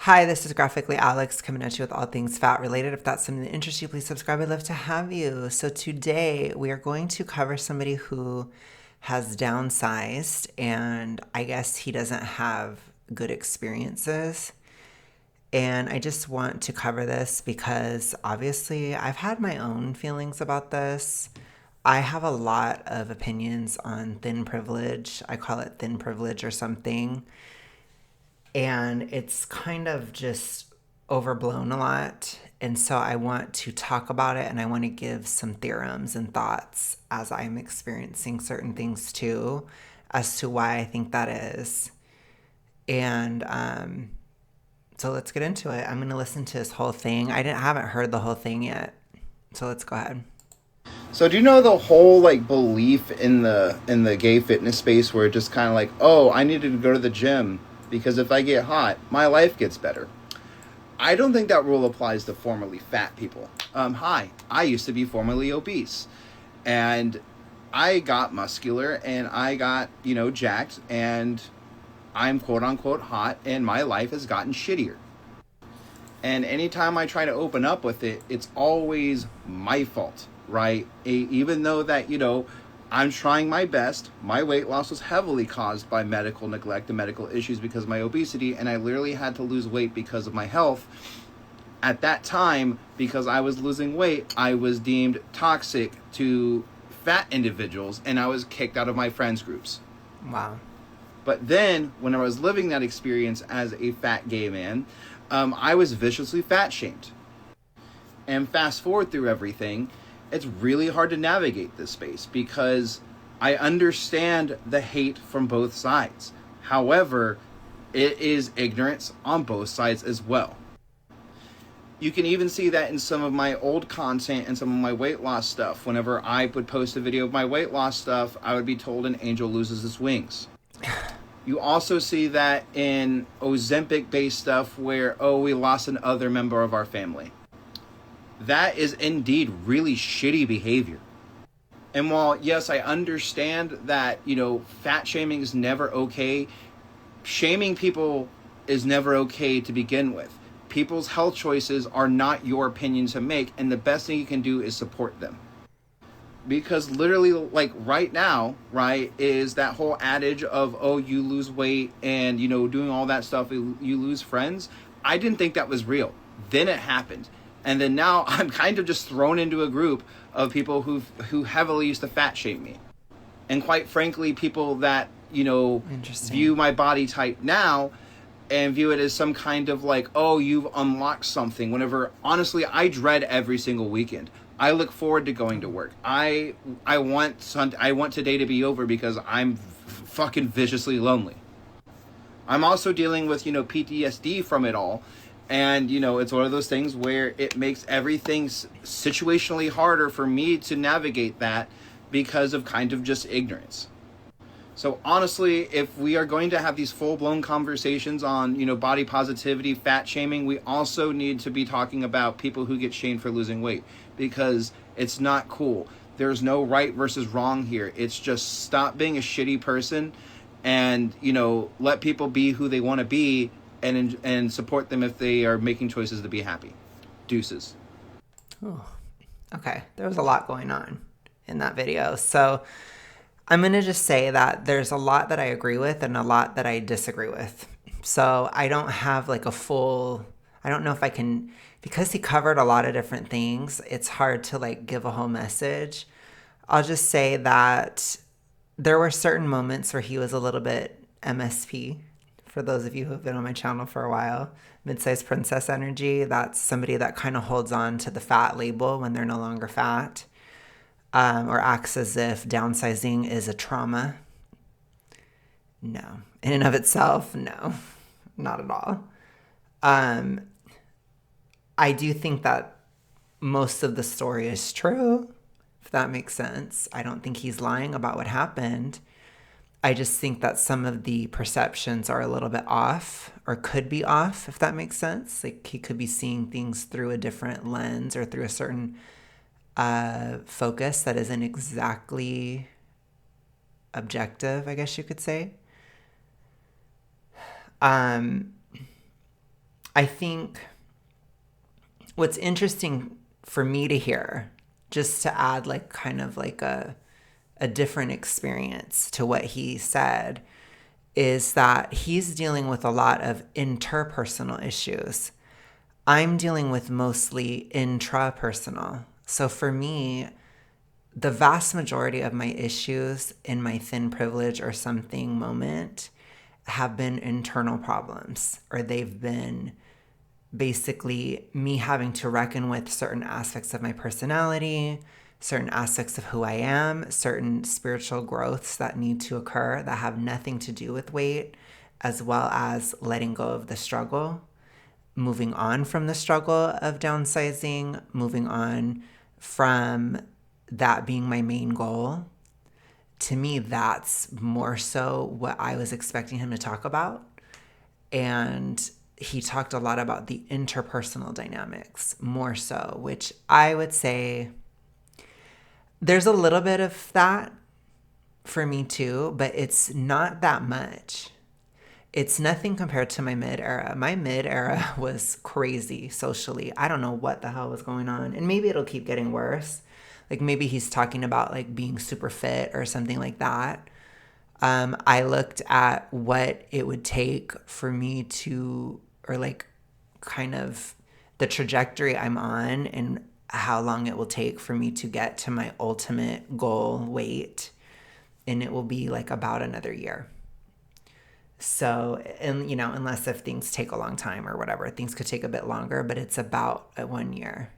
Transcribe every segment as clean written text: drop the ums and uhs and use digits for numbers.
Hi, this is Graphically Alex coming at you with all things fat related. If that's something that interests you, please subscribe. I'd love to have you. So, today we are going to cover somebody who has downsized, and I guess he doesn't have good experiences. And I just want to cover this because obviously I've had my own feelings about this. I have a lot of opinions on thin privilege. I call it thin privilege or something, and it's kind of just overblown a lot. And so I want to talk about it, and I want to give some theorems and thoughts as I'm experiencing certain things too, as to why I think that is. And so let's get into it. I'm going to listen to this whole thing. I haven't heard the whole thing yet. So let's go ahead. So do you know the whole belief in the gay fitness space where it's just kind of like, oh, I needed to go to the gym because if I get hot, my life gets better. I don't think that rule applies to formerly fat people. Hi, I used to be formerly obese, and I got muscular and I got jacked, and I'm quote unquote hot, and my life has gotten shittier. And anytime I try to open up with it, it's always my fault, right? Even though that, I'm trying my best, my weight loss was heavily caused by medical neglect and medical issues because of my obesity, and I literally had to lose weight because of my health. At that time, because I was losing weight, I was deemed toxic to fat individuals, and I was kicked out of my friends groups. Wow. But then, when I was living that experience as a fat gay man, I was viciously fat shamed. And fast forward through everything, it's really hard to navigate this space because I understand the hate from both sides. However, it is ignorance on both sides as well. You can even see that in some of my old content and some of my weight loss stuff. Whenever I would post a video of my weight loss stuff, I would be told an angel loses its wings. You also see that in Ozempic-based stuff where, oh, we lost another member of our family. That is indeed really shitty behavior. And while, yes, I understand that, fat shaming is never okay, shaming people is never okay to begin with. People's health choices are not your opinion to make, and the best thing you can do is support them. Because literally, right now, right, is that whole adage of, oh, you lose weight and, doing all that stuff, you lose friends. I didn't think that was real. Then it happened. And then now I'm kind of just thrown into a group of people who heavily used to fat shame me. And quite frankly, people that, view my body type now and view it as some kind of oh, you've unlocked something. Whenever, honestly, I dread every single weekend. I look forward to going to work. I want today to be over because I'm fucking viciously lonely. I'm also dealing with, PTSD from it all. And, it's one of those things where it makes everything situationally harder for me to navigate that because of kind of just ignorance. So honestly, if we are going to have these full-blown conversations on, body positivity, fat shaming, we also need to be talking about people who get shamed for losing weight, because it's not cool. There's no right versus wrong here. It's just stop being a shitty person and, let people be who they want to be and support them if they are making choices to be happy. Deuces. Oh, okay. There was a lot going on in that video. So I'm going to just say that there's a lot that I agree with and a lot that I disagree with. So I don't have I don't know if I can, because he covered a lot of different things, it's hard to give a whole message. I'll just say that there were certain moments where he was a little bit MSP. For those of you who have been on my channel for a while, mid-sized princess energy, that's somebody that kind of holds on to the fat label when they're no longer fat. Or acts as if downsizing is a trauma. No. In and of itself, no. Not at all. I do think that most of the story is true, if that makes sense. I don't think he's lying about what happened. I just think that some of the perceptions are a little bit off, or could be off, if that makes sense. He could be seeing things through a different lens or through a certain focus that isn't exactly objective, I guess you could say. I think what's interesting for me to hear, just to add like kind of like a different experience to what he said, is that he's dealing with a lot of interpersonal issues. I'm dealing with mostly intrapersonal. So for me, the vast majority of my issues in my thin privilege or something moment have been internal problems, or they've been basically me having to reckon with certain aspects of my personality, certain aspects of who I am, certain spiritual growths that need to occur that have nothing to do with weight, as well as letting go of the struggle, moving on from the struggle of downsizing, moving on from that being my main goal. To me, that's more so what I was expecting him to talk about. And he talked a lot about the interpersonal dynamics more so, which I would say there's a little bit of that for me too, but it's not that much. It's nothing compared to my mid era. My mid era was crazy socially. I don't know what the hell was going on. And maybe it'll keep getting worse. Like maybe he's talking about like being super fit or something like that. I looked at what it would take for me to, or like kind of the trajectory I'm on and how long it will take for me to get to my ultimate goal weight. And it will be like about another year. So, and you know, unless if things take a long time or whatever, things could take a bit longer, but it's about 1 year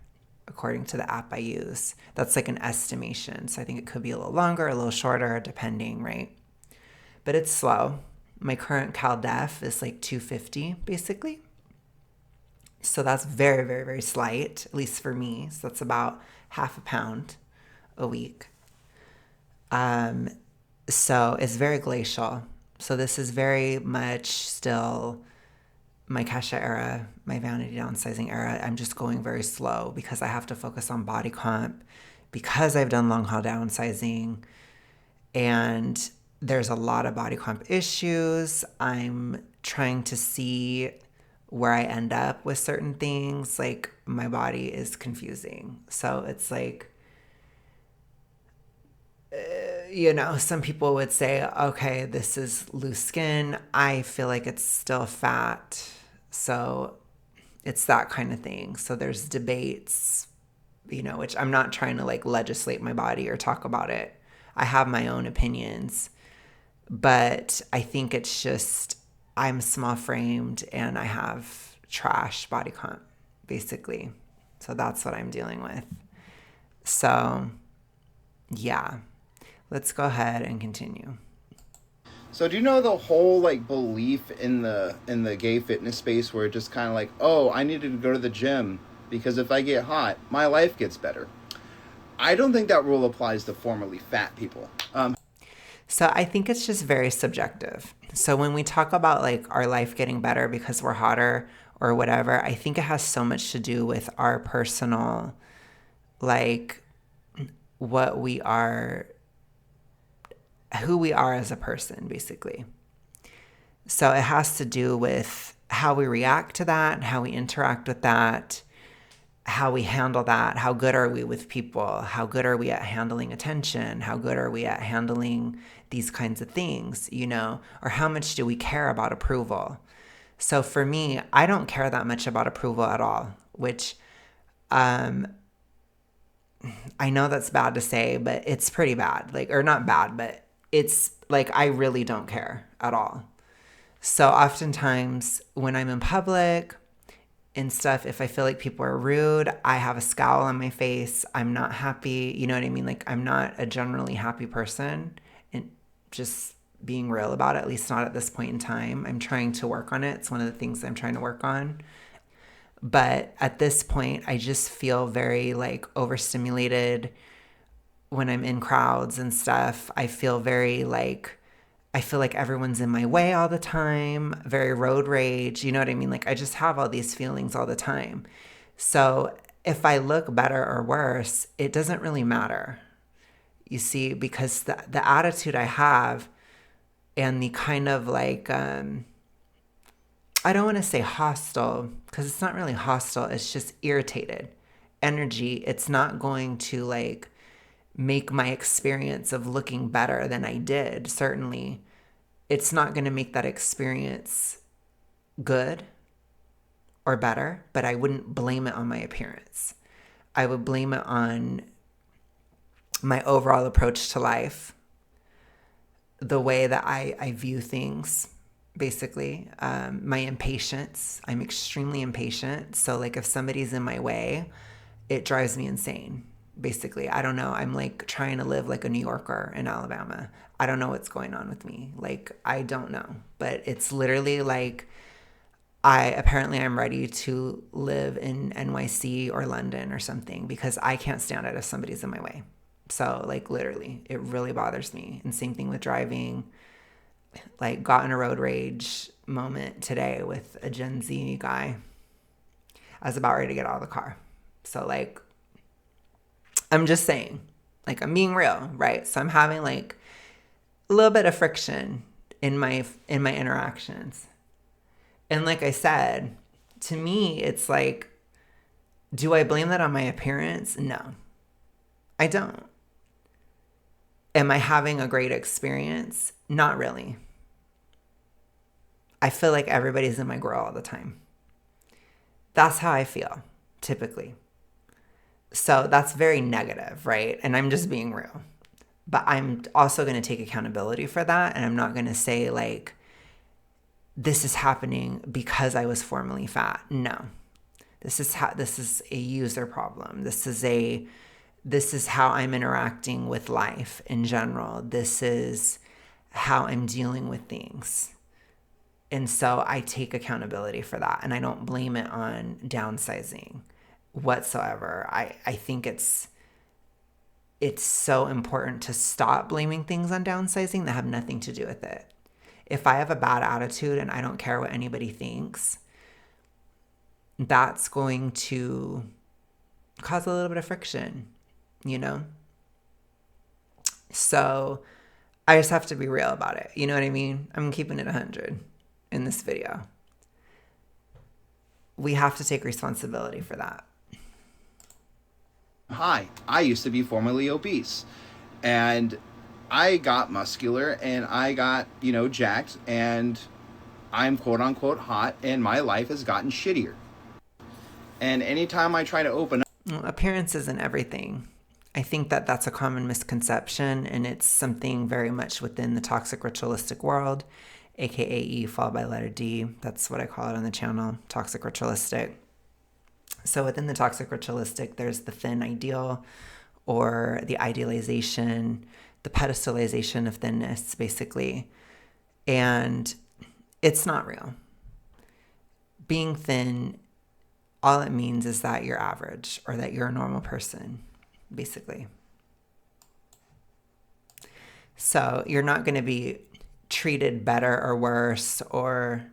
according to the app I use. That's like an estimation. So I think it could be a little longer, a little shorter, depending, right? But it's slow. My current CalDEF is like 250 basically. So that's very, very, very slight, at least for me. So that's about half a pound a week. So it's very glacial. So this is very much still my Kesha era, my vanity downsizing era. I'm just going very slow because I have to focus on body comp because I've done long haul downsizing and there's a lot of body comp issues. I'm trying to see where I end up with certain things. Like my body is confusing. So it's like, you know, some people would say, okay, this is loose skin. I feel like it's still fat. So it's that kind of thing. So there's debates, you know, which I'm not trying to like legislate my body or talk about it. I have my own opinions, but I think it's just I'm small framed and I have trash body comp, basically. So that's what I'm dealing with. So, yeah. Let's go ahead and continue. So do you know the whole like belief in the gay fitness space where it just kind of like, oh, I needed to go to the gym because if I get hot, my life gets better. I don't think that rule applies to formerly fat people. So I think it's just very subjective. So when we talk about like our life getting better because we're hotter or whatever, I think it has so much to do with our personal, like what we are, who we are as a person, basically. So it has to do with how we react to that, how we interact with that, how we handle that, how good are we with people, how good are we at handling attention, how good are we at handling these kinds of things, you know, or how much do we care about approval. So for me, I don't care that much about approval at all, which I know that's bad to say, but it's pretty bad. Like, or not bad, but it's like I really don't care at all. So oftentimes when I'm in public and stuff, if I feel like people are rude, I have a scowl on my face. I'm not happy. You know what I mean? Like I'm not a generally happy person, and just being real about it, at least not at this point in time. I'm trying to work on it. It's one of the things I'm trying to work on. But at this point, I just feel very like overstimulated when I'm in crowds and stuff. I feel very like I feel like everyone's in my way all the time, very road rage. You know what I mean? Like I just have all these feelings all the time. So if I look better or worse, it doesn't really matter. You see, because the attitude I have and the kind of like I don't want to say hostile because it's not really hostile. It's just irritated energy. It's not going to like make my experience of looking better than I did. Certainly, it's not going to make that experience good or better, but I wouldn't blame it on my appearance. I would blame it on my overall approach to life, the way that I view things, basically. My impatience. I'm extremely impatient. So, like, if somebody's in my way, it drives me insane. Basically, I don't know. I'm like trying to live like a New Yorker in Alabama. I don't know what's going on with me. Like, I don't know. But it's literally like I'm ready to live in NYC or London or something because I can't stand it if somebody's in my way. So, like, literally, it really bothers me. And same thing with driving. Like, got in a road rage moment today with a Gen Z guy. I was about ready to get out of the car. So, like, I'm just saying, like, I'm being real, right? So I'm having like a little bit of friction in my interactions. And like I said, to me, it's like, do I blame that on my appearance? No, I don't. Am I having a great experience? Not really. I feel like everybody's in my grill all the time. That's how I feel, typically. So that's very negative, right? And I'm just being real. But I'm also going to take accountability for that. And I'm not going to say, like, this is happening because I was formerly fat. No. This is a user problem. This is how I'm interacting with life in general. This is how I'm dealing with things. And so I take accountability for that, and I don't blame it on downsizing whatsoever. I think it's so important to stop blaming things on downsizing that have nothing to do with it. If I have a bad attitude and I don't care what anybody thinks, that's going to cause a little bit of friction, you know? So I just have to be real about it. You know what I mean? I'm keeping it 100 in this video. We have to take responsibility for that. Hi, I used to be formerly obese, and I got muscular and I got, jacked, and I'm quote unquote hot, and my life has gotten shittier. And anytime I try to open up, Well, appearance isn't everything. I think that that's a common misconception, and it's something very much within the toxic ritualistic world, aka E followed by letter D. That's what I call it on the channel, toxic ritualistic. So within the toxic ritualistic, there's the thin ideal, or the idealization, the pedestalization of thinness, basically. And it's not real. Being thin, all it means is that you're average or that you're a normal person, basically. So you're not going to be treated better or worse or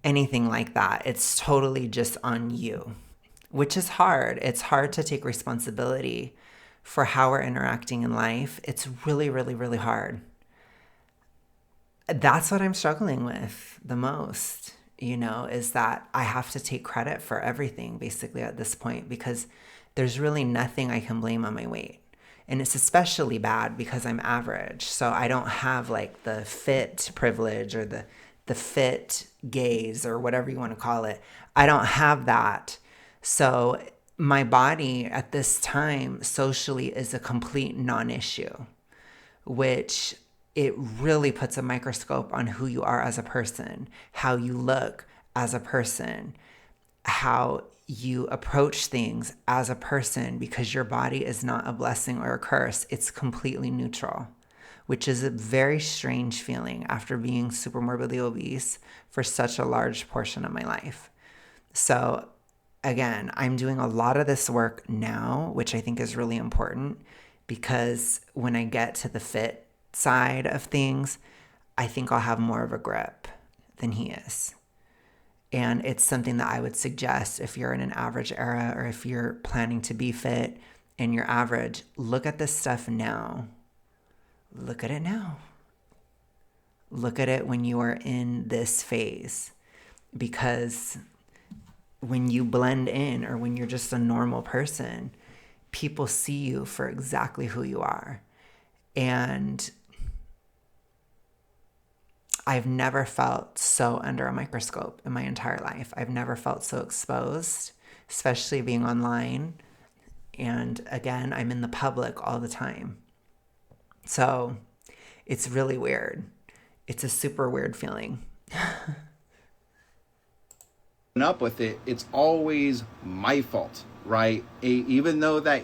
anything like that. It's totally just on you, which is hard. It's hard to take responsibility for how we're interacting in life. It's really, really, really hard. That's what I'm struggling with the most, is that I have to take credit for everything basically at this point, because there's really nothing I can blame on my weight. And it's especially bad because I'm average. So I don't have like the fit privilege or the fit gaze or whatever you want to call it. I don't have that. So my body at this time socially is a complete non-issue, which it really puts a microscope on who you are as a person, how you look as a person, how you approach things as a person, because your body is not a blessing or a curse. It's completely neutral, which is a very strange feeling after being super morbidly obese for such a large portion of my life. So again, I'm doing a lot of this work now, which I think is really important, because when I get to the fit side of things, I think I'll have more of a grip than he is. And it's something that I would suggest if you're in an average era, or if you're planning to be fit and you're average, look at this stuff now. Look at it now. Look at it when you are in this phase, because when you blend in or when you're just a normal person, people see you for exactly who you are. And I've never felt so under a microscope in my entire life. I've never felt so exposed, especially being online. And again, I'm in the public all the time. So it's really weird. It's a super weird feeling. Up with it, it's always my fault, right? Even though that,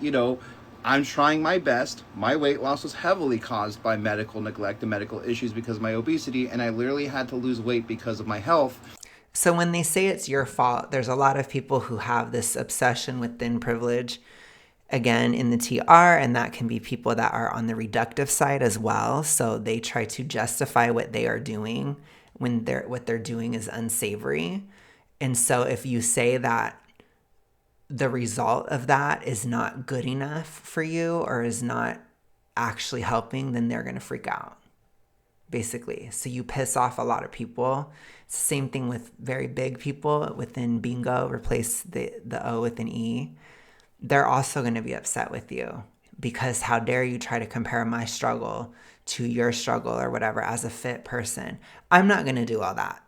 I'm trying my best. My weight loss was heavily caused by medical neglect and medical issues because of my obesity, and I literally had to lose weight because of my health. So when they say it's your fault, there's a lot of people who have this obsession with thin privilege, again, in the TR, and that can be people that are on the reductive side as well. So they try to justify what they are doing when what they're doing is unsavory. And so if you say that the result of that is not good enough for you or is not actually helping, then they're going to freak out, basically. So you piss off a lot of people. It's the same thing with very big people within bingo, replace the O with an E. They're also going to be upset with you because how dare you try to compare my struggle to your struggle or whatever as a fit person. I'm not going to do all that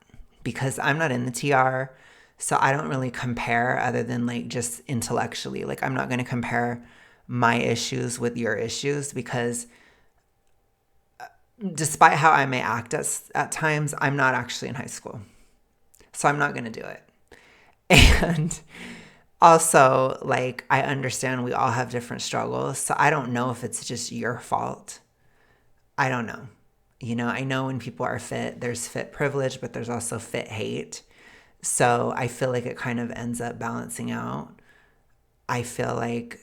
because I'm not in the TR. So I don't really compare other than like just intellectually. Like I'm not going to compare my issues with your issues because despite how I may act at times, I'm not actually in high school. So I'm not going to do it. And also, like, I understand we all have different struggles. So I don't know if it's just your fault. I don't know. I know when people are fit, there's fit privilege, but there's also fit hate. So I feel like it kind of ends up balancing out. I feel like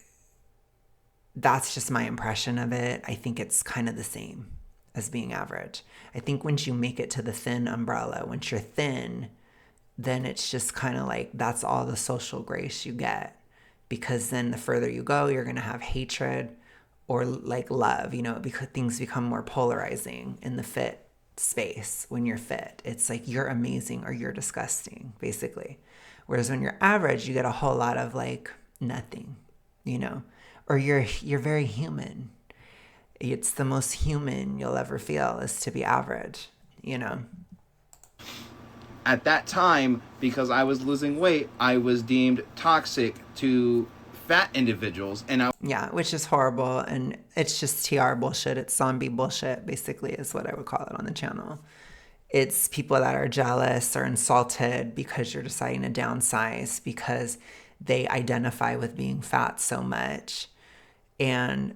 that's just my impression of it. I think it's kind of the same as being average. I think once you make it to the thin umbrella, once you're thin, then it's just kind of like that's all the social grace you get. Because then the further you go, you're going to have hatred or like love, because things become more polarizing in the fit space when you're fit. It's like you're amazing or you're disgusting, basically. Whereas when you're average, you get a whole lot of like nothing, or you're very human. It's the most human you'll ever feel is to be average. At that time, because I was losing weight, I was deemed toxic to fat individuals, and Yeah, which is horrible. And it's just TR bullshit. It's zombie bullshit, basically, is what I would call it on the channel. It's people that are jealous or insulted because you're deciding to downsize because they identify with being fat so much. And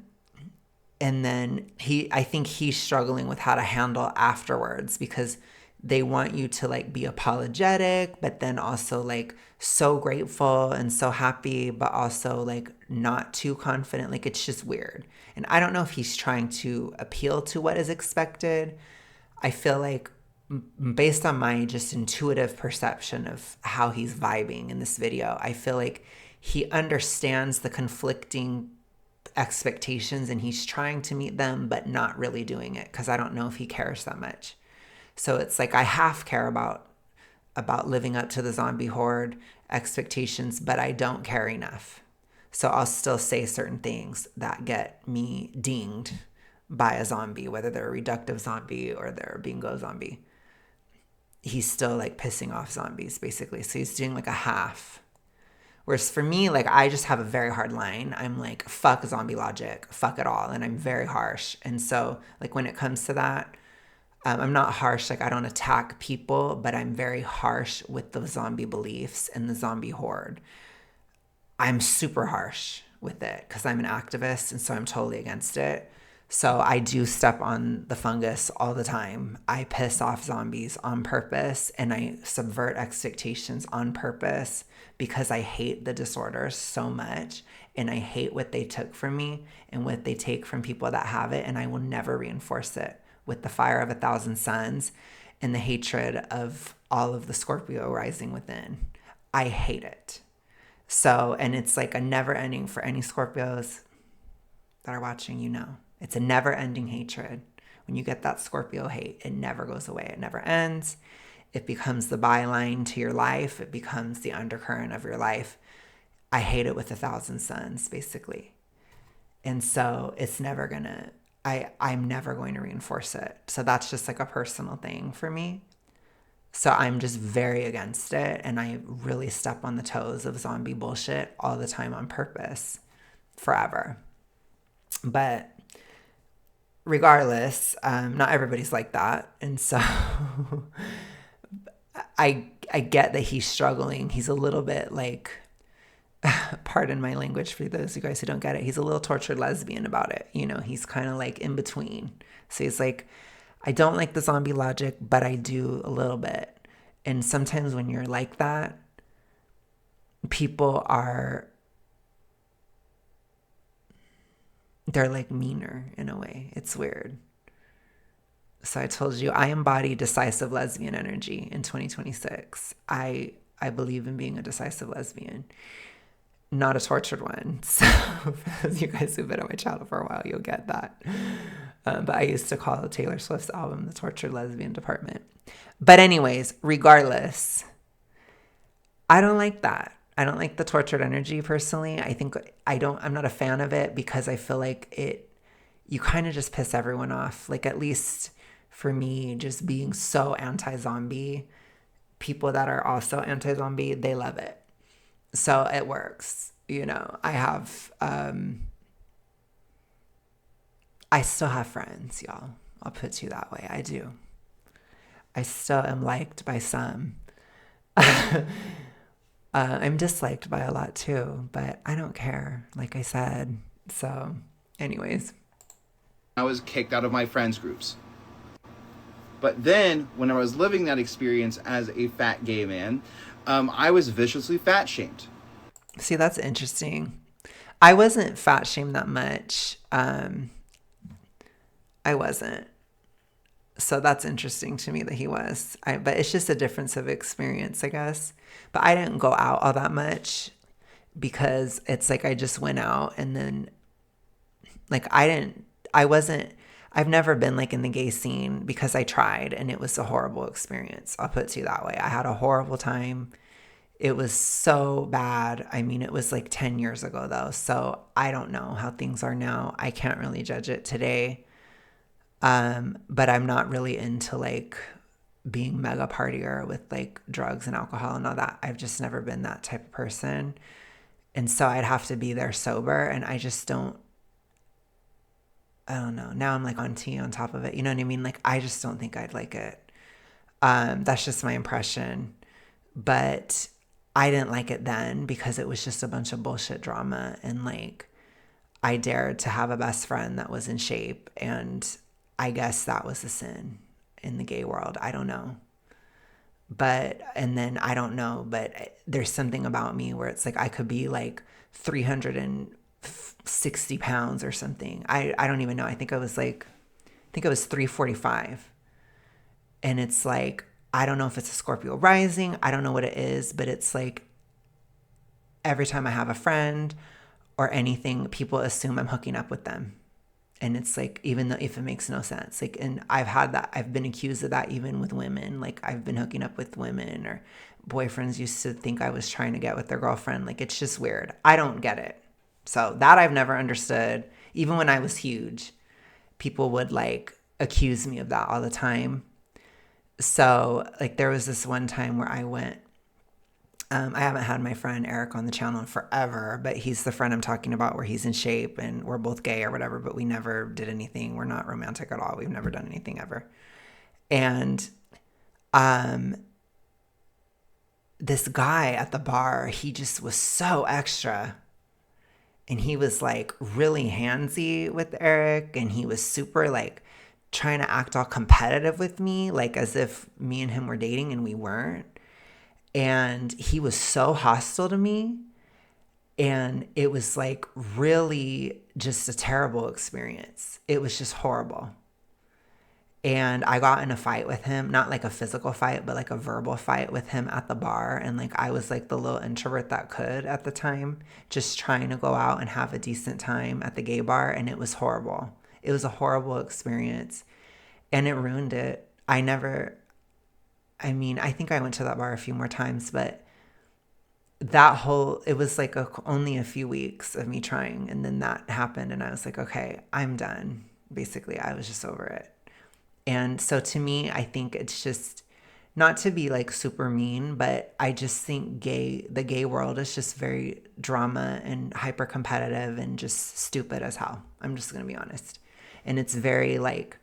then I think he's struggling with how to handle afterwards because they want you to like be apologetic, but then also like so grateful and so happy, but also like not too confident. Like it's just weird. And I don't know if he's trying to appeal to what is expected. I feel like based on my just intuitive perception of how he's vibing in this video, I feel like he understands the conflicting expectations and he's trying to meet them, but not really doing it because I don't know if he cares that much. So it's like I half care about living up to the zombie horde expectations, but I don't care enough. So I'll still say certain things that get me dinged by a zombie, whether they're a reductive zombie or they're a bingo zombie. He's still like pissing off zombies, basically. So he's doing like a half. Whereas for me, like I just have a very hard line. I'm like, fuck zombie logic, fuck it all. And I'm very harsh. And so like when it comes to that, I'm not harsh, like I don't attack people, but I'm very harsh with the zombie beliefs and the zombie horde. I'm super harsh with it because I'm an activist and so I'm totally against it. So I do step on the fungus all the time. I piss off zombies on purpose and I subvert expectations on purpose because I hate the disorders so much and I hate what they took from me and what they take from people that have it, and I will never reinforce it with the fire of 1,000 suns and the hatred of all of the Scorpio rising within. I hate it. So, and it's like a never ending for any Scorpios that are watching. It's a never ending hatred. When you get that Scorpio hate, it never goes away. It never ends. It becomes the byline to your life. It becomes the undercurrent of your life. I hate it with 1,000 suns, basically. And so it's never gonna, I'm never going to reinforce it. So that's just like a personal thing for me. So I'm just very against it. And I really step on the toes of zombie bullshit all the time on purpose, forever. But regardless, not everybody's like that. And so I get that he's struggling. He's a little bit like, pardon my language for those of you guys who don't get it, he's a little tortured lesbian about it. You know, he's kind of like in between. So he's like, I don't like the zombie logic, but I do a little bit. And sometimes when you're like that, people are, they're like meaner in a way. It's weird. So I told you, I embody decisive lesbian energy in 2026. I believe in being a decisive lesbian, not a tortured one. So for those of you guys who've been on my channel for a while, you'll get that. But I used to call Taylor Swift's album the Tortured Lesbian Department. But anyways, regardless, I don't like that. I don't like the tortured energy personally. I'm not a fan of it because I feel like you kind of just piss everyone off. Like, at least for me, just being so anti-zombie, people that are also anti-zombie, they love it. So it works. You know, I still have friends, y'all. I'll put it to you that way. I do. I still am liked by some. I'm disliked by a lot too, but I don't care, like I said. So, anyways. I was kicked out of my friends groups. But then, when I was living that experience as a fat gay man, I was viciously fat shamed. See, that's interesting. I wasn't fat shamed that much. I wasn't. So that's interesting to me that he was. But it's just a difference of experience, I guess. But I didn't go out all that much because it's like I just went out and then like I've never been like in the gay scene because I tried and it was a horrible experience. I'll put it to you that way. I had a horrible time. It was so bad. I mean, it was like 10 years ago though. So I don't know how things are now. I can't really judge it today. But I'm not really into like being mega partier with like drugs and alcohol and all that. I've just never been that type of person. And so I'd have to be there sober and I don't know. Now I'm like on tea on top of it. You know what I mean? Like, I just don't think I'd like it. That's just my impression. But I didn't like it then because it was just a bunch of bullshit drama. And like, I dared to have a best friend that was in shape. And I guess that was a sin in the gay world. I don't know. And then I don't know, but there's something about me where it's like I could be like 360 pounds or something. I don't even know. I think I was 345. And it's like, I don't know if it's a Scorpio rising. I don't know what it is, but it's like every time I have a friend or anything, people assume I'm hooking up with them. And it's like, even though if it makes no sense, like, and I've been accused of that even with women. Like, I've been hooking up with women, or boyfriends used to think I was trying to get with their girlfriend. Like, it's just weird. I don't get it. So that I've never understood. Even when I was huge, people would like accuse me of that all the time. So like there was this one time where I went, I haven't had my friend Eric on the channel in forever, but he's the friend I'm talking about where he's in shape and we're both gay or whatever, but we never did anything. We're not romantic at all. We've never done anything ever. And this guy at the bar, he just was so extra. And he was like really handsy with Eric, and he was super like trying to act all competitive with me, like as if me and him were dating and we weren't. And he was so hostile to me. And it was like really just a terrible experience. It was just horrible. And I got in a fight with him, not like a physical fight, but like a verbal fight with him at the bar. And like I was like the little introvert that could at the time, just trying to go out and have a decent time at the gay bar. And it was horrible. It was a horrible experience. And it ruined it. I mean, I think I went to that bar a few more times, but it was like only a few weeks of me trying. And then that happened. And I was like, okay, I'm done. Basically, I was just over it. And so to me, I think it's just not to be like super mean, but I just think the gay world is just very drama and hyper competitive and just stupid as hell. I'm just going to be honest. And it's very like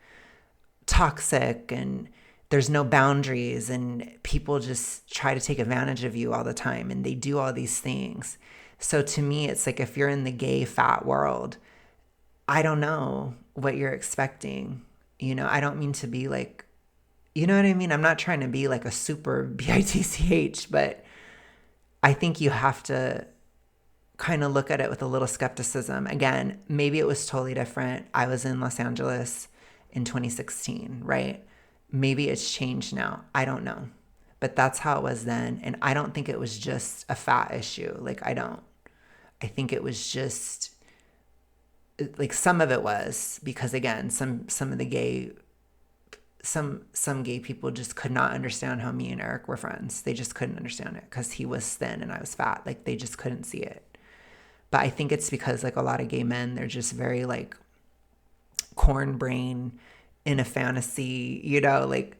toxic, and there's no boundaries, and people just try to take advantage of you all the time, and they do all these things. So to me, it's like if you're in the gay fat world, I don't know what you're expecting. I don't mean to be like, you know what I mean? I'm not trying to be like a super bitch, but I think you have to kind of look at it with a little skepticism. Again, maybe it was totally different. I was in Los Angeles in 2016, right? Maybe it's changed now. I don't know. But that's how it was then. And I don't think it was just a fat issue. Like, I don't. I think it was just like some of it was because again, some of the gay some gay people just could not understand how me and Eric were friends. They just couldn't understand it because he was thin and I was fat. Like they just couldn't see it. But I think it's because like a lot of gay men, they're just very like corn brain in a fantasy, like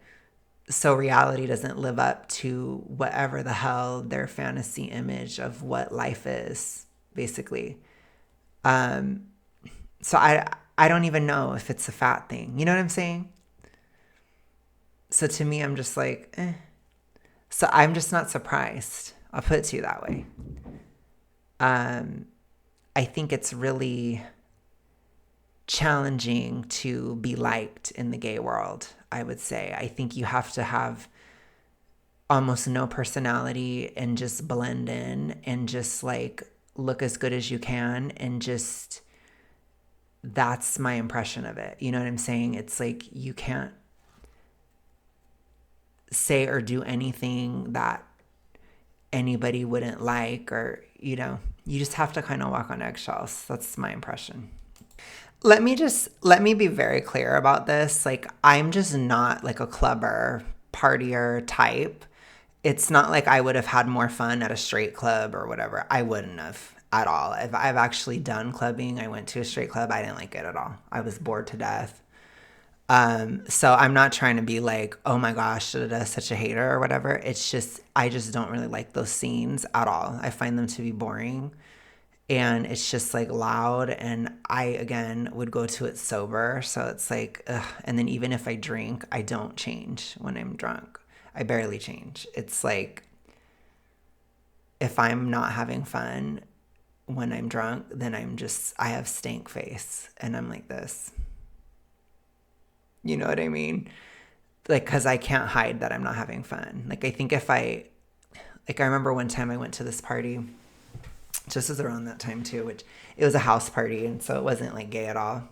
so reality doesn't live up to whatever the hell their fantasy image of what life is, basically. So I don't even know if it's a fat thing. You know what I'm saying? So to me, I'm just like, eh. So I'm just not surprised. I'll put it to you that way. I think it's really challenging to be liked in the gay world, I would say. I think you have to have almost no personality and just blend in and just like look as good as you can, and just that's my impression of it. You know what I'm saying? It's like you can't say or do anything that anybody wouldn't like, or you just have to kind of walk on eggshells. That's my impression. Let me be very clear about this. Like, I'm just not like a clubber, partier type. It's not like I would have had more fun at a straight club or whatever. I wouldn't have at all. If I've actually done clubbing, I went to a straight club, I didn't like it at all. I was bored to death. So I'm not trying to be like, oh my gosh, such a hater or whatever. It's just, I just don't really like those scenes at all. I find them to be boring, and it's just like loud. And I, again, would go to it sober. So it's like, ugh. And then even if I drink, I don't change when I'm drunk. I barely change. It's like, if I'm not having fun when I'm drunk, then I have stank face and I'm like this. You know what I mean? Like, because I can't hide that I'm not having fun. Like, I think I remember one time I went to this party, just as around that time too, which it was a house party. And so it wasn't like gay at all.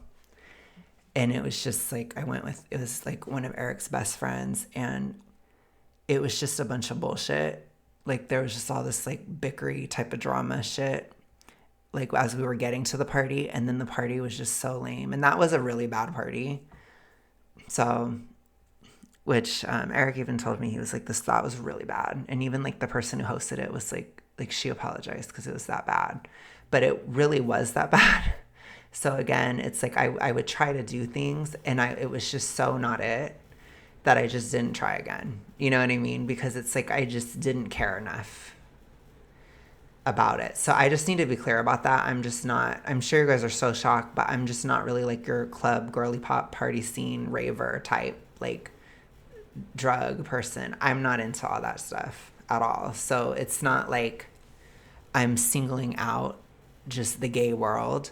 And it was just like, it was like one of Eric's best friends. And it was just a bunch of bullshit. Like, there was just all this like bickery type of drama shit, like as we were getting to the party. And then the party was just so lame. And that was a really bad party. So, which Eric even told me, he was like, that was really bad. And even like the person who hosted it was like she apologized because it was that bad. But it really was that bad. So again, it's like I would try to do things, and it was just so not it that I just didn't try again. You know what I mean? Because it's like I just didn't care enough about it. So I just need to be clear about that. I'm sure you guys are so shocked, but I'm just not really like your club, girly pop, party scene, raver type, like drug person. I'm not into all that stuff at all. So it's not like I'm singling out just the gay world,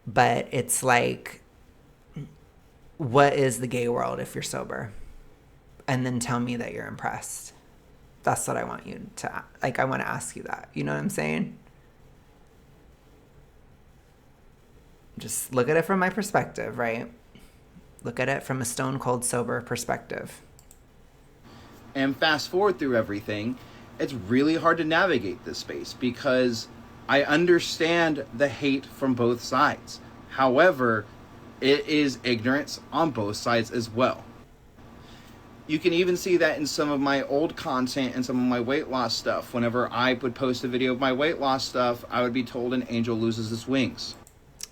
but it's like, what is the gay world if you're sober? And then tell me that you're impressed. That's what I want you to, like, I want to ask you that. You know what I'm saying? Just look at it from my perspective, right? Look at it from a stone cold sober perspective. And fast forward through everything, it's really hard to navigate this space because I understand the hate from both sides. However, it is ignorance on both sides as well. You can even see that in some of my old content and some of my weight loss stuff. Whenever I would post a video of my weight loss stuff, I would be told an angel loses its wings.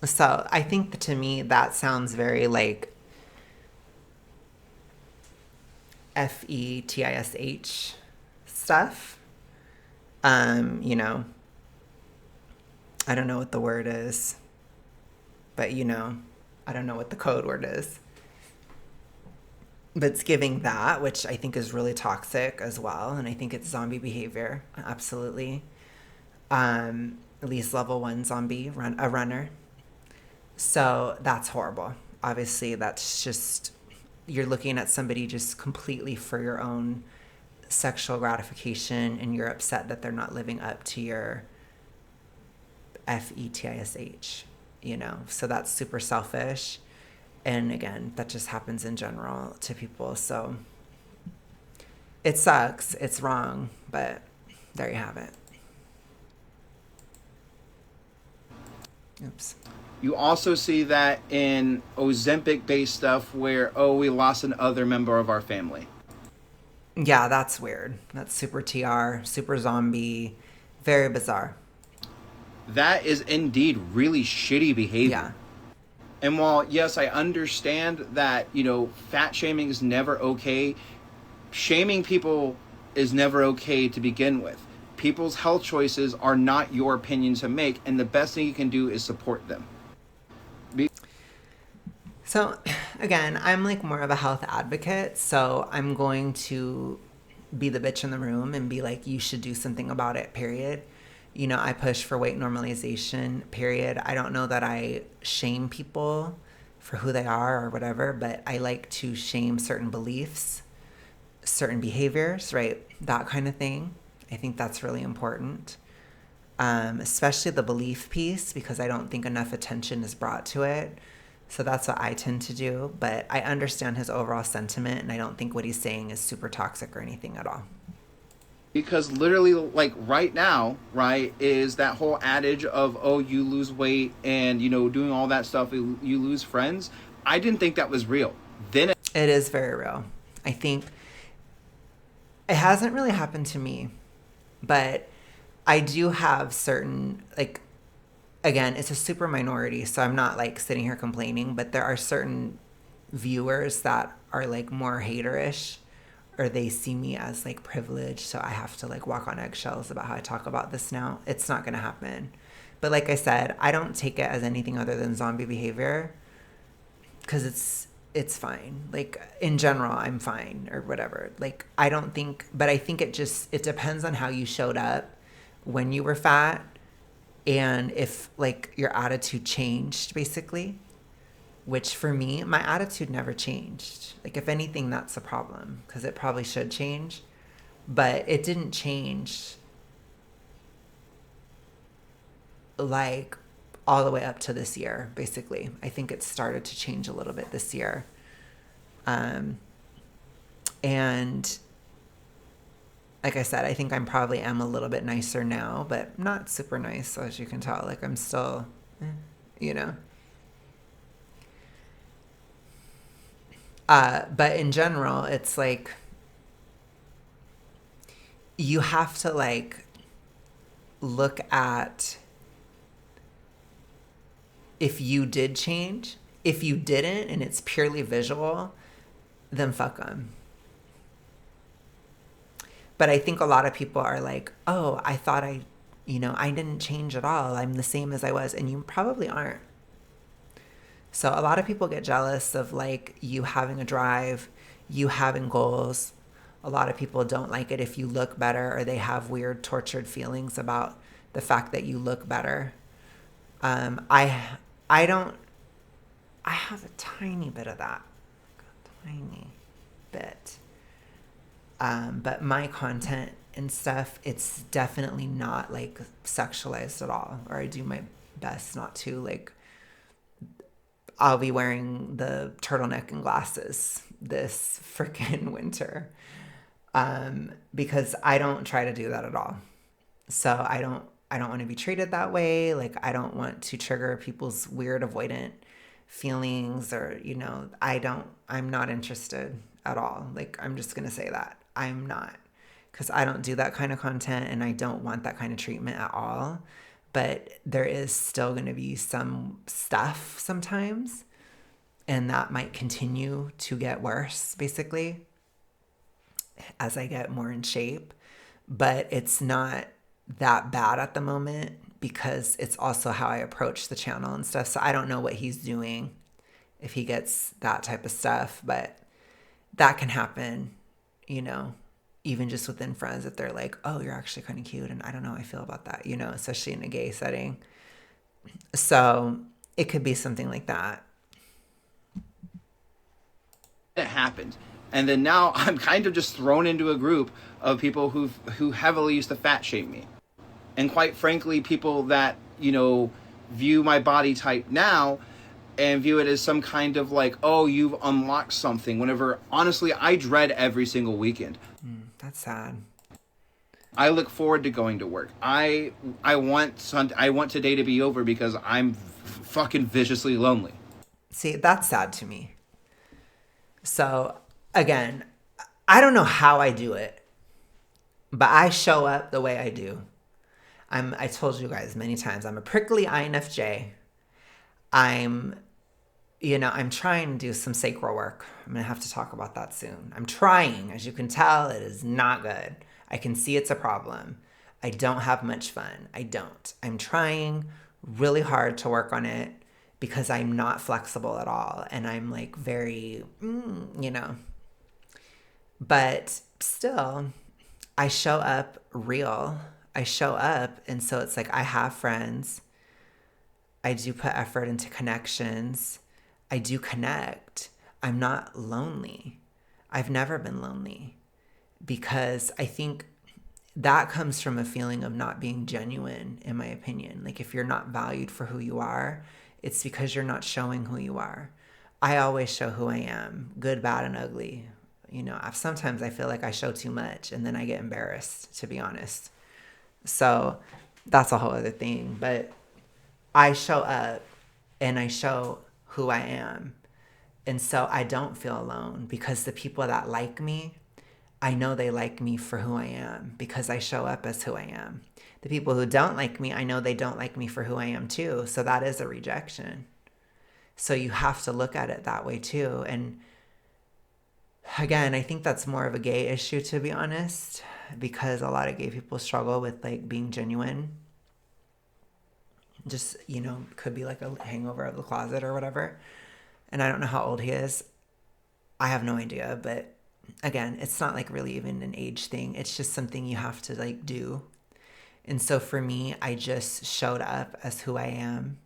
So I think that to me that sounds very like fetish stuff. You know, I don't know what the word is, but you know, I don't know what the code word is. But it's giving that, which I think is really toxic as well. And I think it's zombie behavior. Absolutely. At least level one zombie, a runner. So that's horrible. Obviously, that's just, you're looking at somebody just completely for your own sexual gratification, and you're upset that they're not living up to your fetish, you know? So that's super selfish. And again, that just happens in general to people. So it sucks. It's wrong. But there you have it. Oops. You also see that in Ozempic based stuff where, oh, we lost another member of our family. Yeah, that's weird. That's super TR, super zombie, very bizarre. That is indeed really shitty behavior. Yeah. And while, yes, I understand that, fat shaming is never okay, shaming people is never okay to begin with. People's health choices are not your opinion to make, and the best thing you can do is support them. So, again, I'm like more of a health advocate, so I'm going to be the bitch in the room and be like, you should do something about it, period. You know, I push for weight normalization, period. I don't know that I shame people for who they are or whatever, but I like to shame certain beliefs, certain behaviors, right? That kind of thing. I think that's really important, especially the belief piece, because I don't think enough attention is brought to it. So that's what I tend to do. But I understand his overall sentiment, and I don't think what he's saying is super toxic or anything at all. Because literally, like right now, right, is that whole adage of, oh, you lose weight and, doing all that stuff, you lose friends. I didn't think that was real. Then it is very real. I think it hasn't really happened to me, but I do have certain, like, again, it's a super minority, so I'm not like sitting here complaining, but there are certain viewers that are like more haterish, or they see me as like privileged, so I have to like walk on eggshells about how I talk about this now. It's not going to happen. But like I said, I don't take it as anything other than zombie behavior, because it's fine. Like in general, I'm fine or whatever. Like I don't think, but I think it depends on how you showed up when you were fat, and if like your attitude changed, basically. Which for me, my attitude never changed. Like if anything, that's a problem, because it probably should change, but it didn't change like all the way up to this year, basically. I think it started to change a little bit this year. And like I said, I think I'm probably am a little bit nicer now, but not super nice, so as you can tell. Like I'm still, you know. But in general, it's like you have to like look at if you did change. If you didn't and it's purely visual, then fuck them. But I think a lot of people are like, oh, I thought I didn't change at all. I'm the same as I was. And you probably aren't. So a lot of people get jealous of like you having a drive, you having goals. A lot of people don't like it if you look better, or they have weird tortured feelings about the fact that you look better. I don't. I have a tiny bit of that, a tiny bit. But my content and stuff, it's definitely not like sexualized at all, or I do my best not to. Like I'll be wearing the turtleneck and glasses this freaking winter, because I don't try to do that at all. So I don't want to be treated that way. Like I don't want to trigger people's weird avoidant feelings, or I'm not interested at all. Like, I'm just going to say that. I'm not. Because I don't do that kind of content and I don't want that kind of treatment at all. But there is still going to be some stuff sometimes. And that might continue to get worse, basically, as I get more in shape. But it's not that bad at the moment because it's also how I approach the channel and stuff. So I don't know what he's doing if he gets that type of stuff, but that can happen, you know, even just within friends if they're like, oh, you're actually kind of cute. And I don't know how I feel about that, you know, especially in a gay setting. So it could be something like that. It happened. And then now I'm kind of just thrown into a group of people who heavily used to fat shame me. And quite frankly, people that, view my body type now and view it as some kind of like, oh, you've unlocked something. Whenever, honestly, I dread every single weekend. That's sad. I look forward to going to work. I want today to be over because I'm fucking viciously lonely. See, that's sad to me. So, again, I don't know how I do it, but I show up the way I do. I told you guys many times, I'm a prickly INFJ. I'm trying to do some sacral work. I'm going to have to talk about that soon. I'm trying. As you can tell, it is not good. I can see it's a problem. I don't have much fun. I don't. I'm trying really hard to work on it because I'm not flexible at all. And I'm like very, But still, I show up real. I show up. And so it's like I have friends. I do put effort into connections. I do connect. I'm not lonely. I've never been lonely because I think that comes from a feeling of not being genuine, in my opinion. Like if you're not valued for who you are, it's because you're not showing who you are. I always show who I am, good, bad, and ugly. Sometimes I feel like I show too much and then I get embarrassed, to be honest. So that's a whole other thing. But I show up and I show who I am. And so I don't feel alone because the people that like me, I know they like me for who I am because I show up as who I am. The people who don't like me, I know they don't like me for who I am too. So that is a rejection. So you have to look at it that way too. And again, I think that's more of a gay issue, to be honest, because a lot of gay people struggle with like being genuine. Just, could be like a hangover of the closet or whatever. And I don't know how old he is. I have no idea, but again, it's not like really even an age thing. It's just something you have to like do. And so for me, I just showed up as who I am.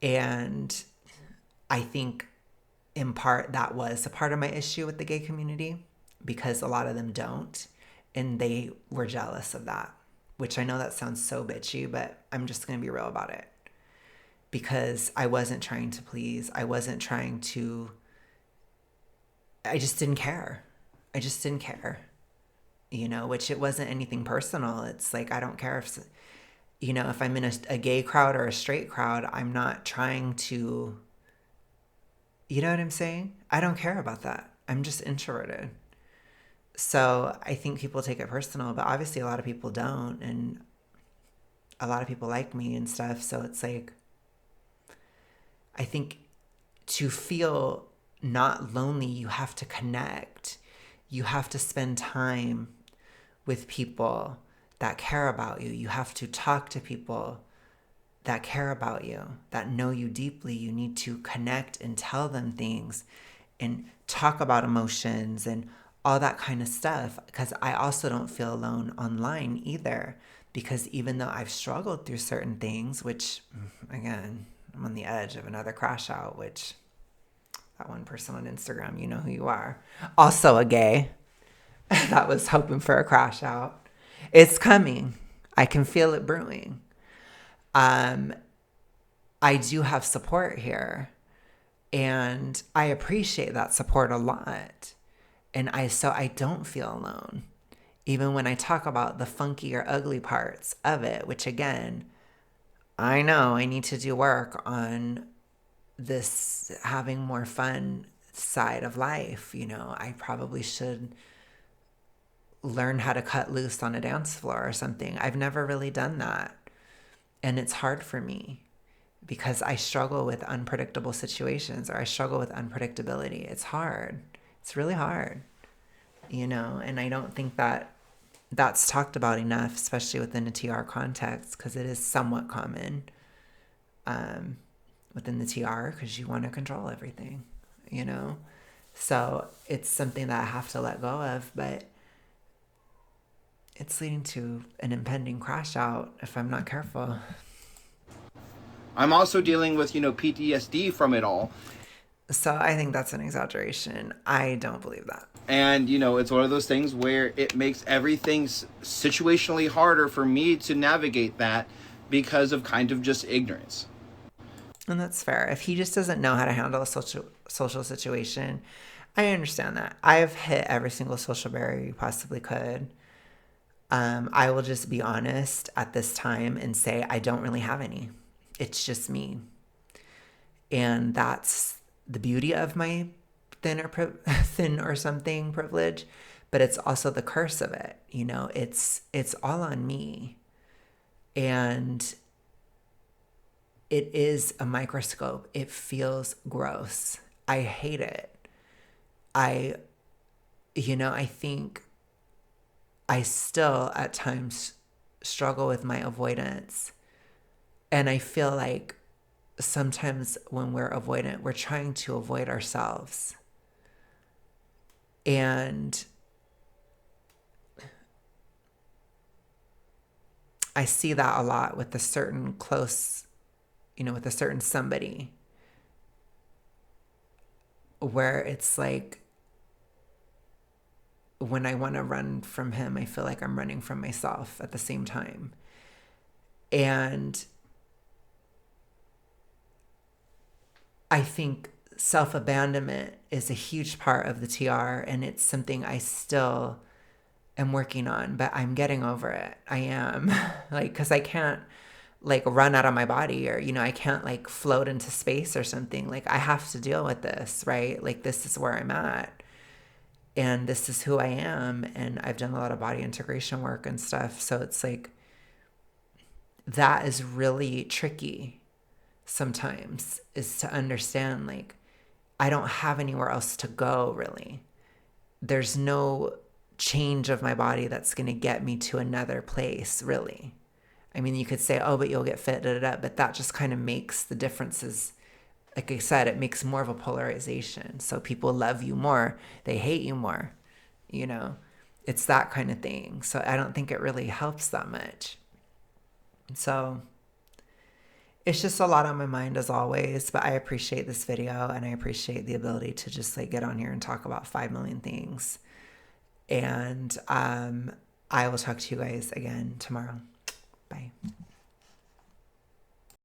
And I think in part that was a part of my issue with the gay community because a lot of them don't. And they were jealous of that, which I know that sounds so bitchy, but I'm just going to be real about it. Because I wasn't trying to please. I just didn't care. I just didn't care, which it wasn't anything personal. It's like, I don't care if I'm in a gay crowd or a straight crowd, I'm not trying to, you know what I'm saying? I don't care about that. I'm just introverted. So I think people take it personal, but obviously a lot of people don't. And a lot of people like me and stuff. So it's like, I think to feel not lonely, you have to connect. You have to spend time with people that care about you. You have to talk to people that care about you, that know you deeply. You need to connect and tell them things and talk about emotions and all that kind of stuff. Because I also don't feel alone online either. Because even though I've struggled through certain things, which, again, I'm on the edge of another crash out, which that one person on Instagram, you know who you are. Also a gay that was hoping for a crash out. It's coming. I can feel it brewing. I do have support here and I appreciate that support a lot. And I don't feel alone. Even when I talk about the funky or ugly parts of it, which again, I know I need to do work on this having more fun side of life. You know, I probably should learn how to cut loose on a dance floor or something. I've never really done that. And it's hard for me because I struggle with unpredictable situations, or I struggle with unpredictability. It's hard. It's really hard, you know, and I don't think that that's talked about enough, especially within a TR context, because it is somewhat common um, within the TR because you want to control everything, you know? So it's something that I have to let go of, but it's leading to an impending crash out if I'm not careful. I'm also dealing with, PTSD from it all. So I think that's an exaggeration. I don't believe that. And, it's one of those things where it makes everything situationally harder for me to navigate that because of kind of just ignorance. And that's fair. If he just doesn't know how to handle a social situation, I understand that. I've hit every single social barrier you possibly could. I will just be honest at this time and say I don't really have any. It's just me. And that's the beauty of my thin or something privilege, but it's also the curse of it. You know, it's all on me. And it is a microscope. It feels gross. I hate it. I I think I still at times struggle with my avoidance. And I feel like sometimes when we're avoidant, we're trying to avoid ourselves. And I see that a lot with a certain close, with a certain somebody, where it's like when I want to run from him, I feel like I'm running from myself at the same time. And I think self-abandonment is a huge part of the TR, and it's something I still am working on, but I'm getting over it. I am because I can't run out of my body, or I can't float into space or something. I have to deal with this, right? This is where I'm at, and this is who I am, and I've done a lot of body integration work and stuff, so it's that is really tricky sometimes, is to understand I don't have anywhere else to go, really. There's no change of my body that's going to get me to another place, really. I mean, you could say, oh, but you'll get fit, but that just kind of makes the differences. Like I said, it makes more of a polarization. So people love you more, they hate you more, It's that kind of thing. So I don't think it really helps that much. So it's just a lot on my mind as always, but I appreciate this video, and I appreciate the ability to just get on here and talk about 5 million things. And I will talk to you guys again tomorrow.